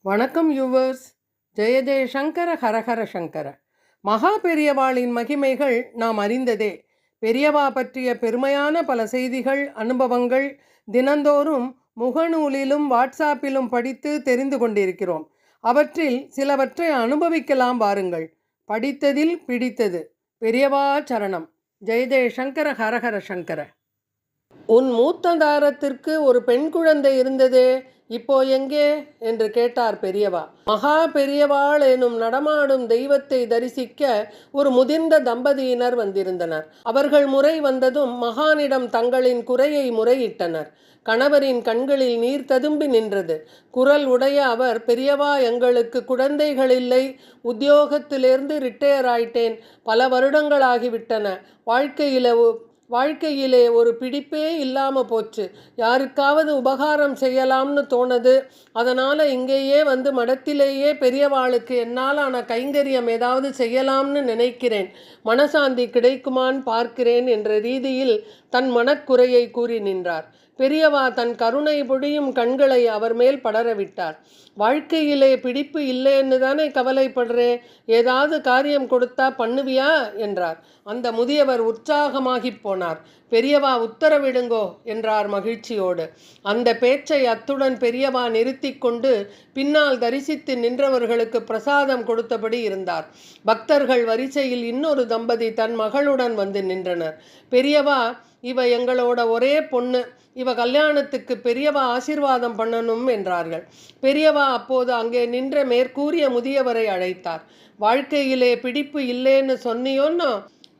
வணக்கம் யூவர்ஸ். ஜெய ஜெய சங்கர ஹரஹர சங்கர. மகா பெரியவாளின் மகிமைகள் நாம் அறிந்ததே. பெரியவா பற்றிய பெருமையான பல செய்திகள், அனுபவங்கள் தினந்தோறும் முகநூலிலும் வாட்ஸ்ஆப்பிலும் படித்து தெரிந்து கொண்டிருக்கிறோம். அவற்றில் சிலவற்றை அனுபவிக்கலாம் வாருங்கள். படித்ததில் பிடித்தது. பெரியவா சரணம். ஜெய ஜெய சங்கர ஹரஹர சங்கர. உன் மூத்ததாரத்திற்கு ஒரு பெண் குழந்தை இருந்ததே, இப்போ எங்கே என்று கேட்டார் பெரியவா. மகா பெரியவாள் எனும் நடமாடும் தெய்வத்தை தரிசிக்க ஒரு முதிர்ந்த தம்பதியினர் வந்திருந்தனர். அவர்கள் முறை வந்ததும் மகானிடம் தங்களின் குறையை முறையிட்டனர். கணவரின் கண்களில் நீர் ததும்பி நின்றது. குரல் உடைய அவர், பெரியவா, எங்களுக்கு குழந்தைகள் இல்லை, உத்தியோகத்திலிருந்து ரிட்டையர் ஆயிட்டேன், பல வருடங்களாகிவிட்டன, வாழ்க்கையிலே ஒரு பிடிப்பே இல்லாமல் போச்சு, யாருக்காவது உபகாரம் செய்யலாம்னு தோணுது, அதனால் இங்கேயே வந்து மடத்திலேயே பெரியவாளுக்கு என்னாலான கைங்கரியம் ஏதாவது செய்யலாம்னு நினைக்கிறேன், மனசாந்தி கிடைக்குமான்னு பார்க்கிறேன் என்ற ரீதியில் தன் மனக்குறையை கூறி நின்றார். பெரியவா தன் கருணை பொழியும் கண்களை அவர் மேல் படரவிட்டார். வாழ்க்கையிலே பிடிப்பு இல்லைன்னு தானே கவலைப்படுறே, ஏதாவது காரியம் கொடுத்தா பண்ணுவியா என்றார். அந்த முதியவர் உற்சாகமாகி போனார். பெரியவா உத்தரவிடுங்கோ என்றார் மகிழ்ச்சியோடு. அந்த பேச்சை அத்துடன் பெரியவா நிறுத்தி கொண்டு பின்னால் தரிசித்து நின்றவர்களுக்கு பிரசாதம் கொடுத்தபடி இருந்தார். பக்தர்கள் வரிசையில் இன்னொரு தம்பதி தன் மகளுடன் வந்து நின்றனர். பெரியவா, இவ எங்களோட ஒரே பொண்ணு, இவ கல்யாணத்துக்கு பெரியவா ஆசீர்வாதம் பண்ணணும் என்றார்கள். பெரியவா அப்போது அங்கே நின்ற மேற்கூறிய முதியவரை அழைத்தார். வாழ்க்கையிலே பிடிப்பு இல்லைன்னு சொன்னியோன்னா,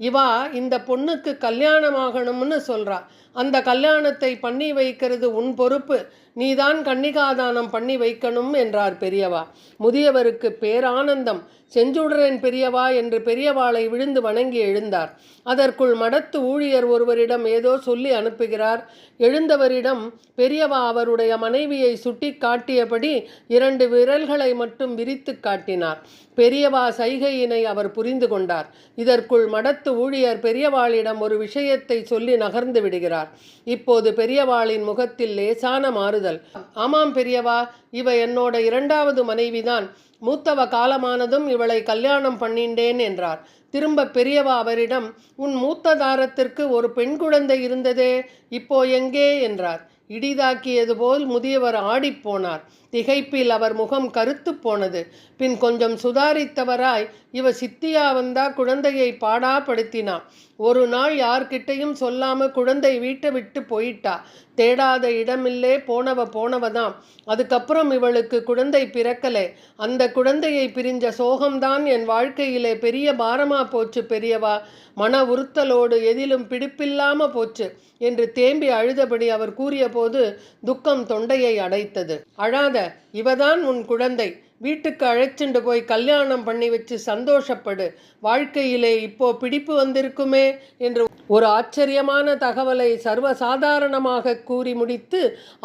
இவா இந்த பொண்ணுக்கு கல்யாணமாகணும்னு சொல்றா, அந்த கல்யாணத்தை பண்ணி வைக்கிறது உன் பொறுப்பு, நீதான் கன்னிகாதானம் பண்ணி வைக்கணும் என்றார் பெரியவா. முதியவருக்கு பேரானந்தம். செஞ்சுடுறேன் பெரியவா என்று பெரியவாளை விழுந்து வணங்கி எழுந்தார். அதற்குள் மடத்து ஊழியர் ஒருவரிடம் ஏதோ சொல்லி அனுப்புகிறார். எழுந்தவரிடம் பெரியவா அவருடைய மனைவியை சுட்டி காட்டியபடி 2 விரல்களை மட்டும் விரித்து காட்டினார். பெரியவா சைகையினை அவர் புரிந்து கொண்டார். இதற்குள் மடத்து ஊழியர் பெரியவாளிடம் ஒரு விஷயத்தை சொல்லி நகர்ந்து விடுகிறார். இப்போது பெரியவாளின் முகத்தில் லேசான மாறுதல். ஆமாம் பெரியவா, இவ என்னோட 2வது மனைவிதான், மூத்தவ காலமானதும் இவளை கல்யாணம் பண்ணிண்டேன் என்றார். திரும்ப பெரியவா அவரிடம், உன் மூத்ததாரத்திற்கு ஒரு பெண் குழந்தை இருந்ததே, இப்போ எங்கே என்றார். இடிதாக்கியது போல் முதியவர் ஆடிப்போனார். திகைப்பில் அவர் முகம் கருத்து போனது. பின் கொஞ்சம் சுதாரித்தவராய், இவ சித்தியா வந்தா குழந்தையை பாடாப்படுத்தினா, ஒரு நாள் யார்கிட்டையும் சொல்லாம குழந்தை வீட்டை விட்டு போயிட்டா, தேடாத இடமில்லே, போனவதான், அதுக்கப்புறம் இவளுக்கு குழந்தை பிறக்கலே, அந்த குழந்தையை பிரிஞ்ச சோகம்தான் என் வாழ்க்கையிலே பெரிய பாரமா போச்சு பெரியவா, மன உறுத்தலோடு எதிலும் பிடிப்பில்லாம போச்சு என்று தேம்பி அழுதபடி அவர் கூறிய போது துக்கம் தொண்டையை அடைத்தது. அழாத, இவதான் உன் குழந்தை, வீட்டுக்கு அழைச்சிண்டு போய் கல்யாணம் பண்ணி வச்சு சந்தோஷப்படு, வாழ்க்கையிலே இப்போ பிடிப்பு வந்திருக்குமே என்று ஒரு ஆச்சரியமான தகவலை சர்வசாதாரணமாக கூறி முடித்து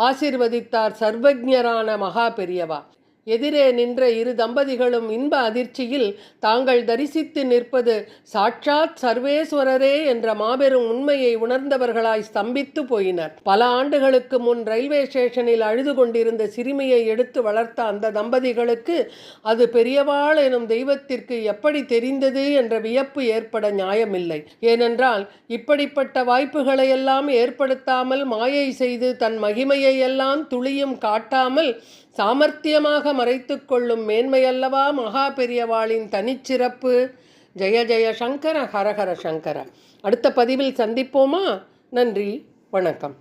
ஆசீர்வதித்தார் சர்வஜரான மகா பெரியவா. எதிரே நின்ற 2 தம்பதிகளும் இன்ப அதிர்ச்சியில் தாங்கள் தரிசித்து நிற்பது சாட்சாத் சர்வேஸ்வரரே என்ற மாபெரும் உண்மையை உணர்ந்தவர்களாய் ஸ்தம்பித்து போயினர். பல ஆண்டுகளுக்கு முன் ரயில்வே ஸ்டேஷனில் அழுது கொண்டிருந்த சிறுமியை எடுத்து வளர்த்த அந்த தம்பதிகளுக்கு அது பெரியவாள் எனும் தெய்வத்திற்கு எப்படி தெரிந்தது என்ற வியப்பு ஏற்பட நியாயமில்லை. ஏனென்றால் இப்படிப்பட்ட வாய்ப்புகளையெல்லாம் ஏற்படுத்தாமல் மாயை செய்து தன் மகிமையை எல்லாம் துளியும் காட்டாமல் சாமர்த்தியமாக மறைத்து கொள்ளும் மேன்மையல்லவா மகா பெரியவாளின் தனிச்சிறப்பு. ஜெய ஜெய சங்கர ஹரஹர சங்கர. அடுத்த பதிவில் சந்திப்போமா? நன்றி, வணக்கம்.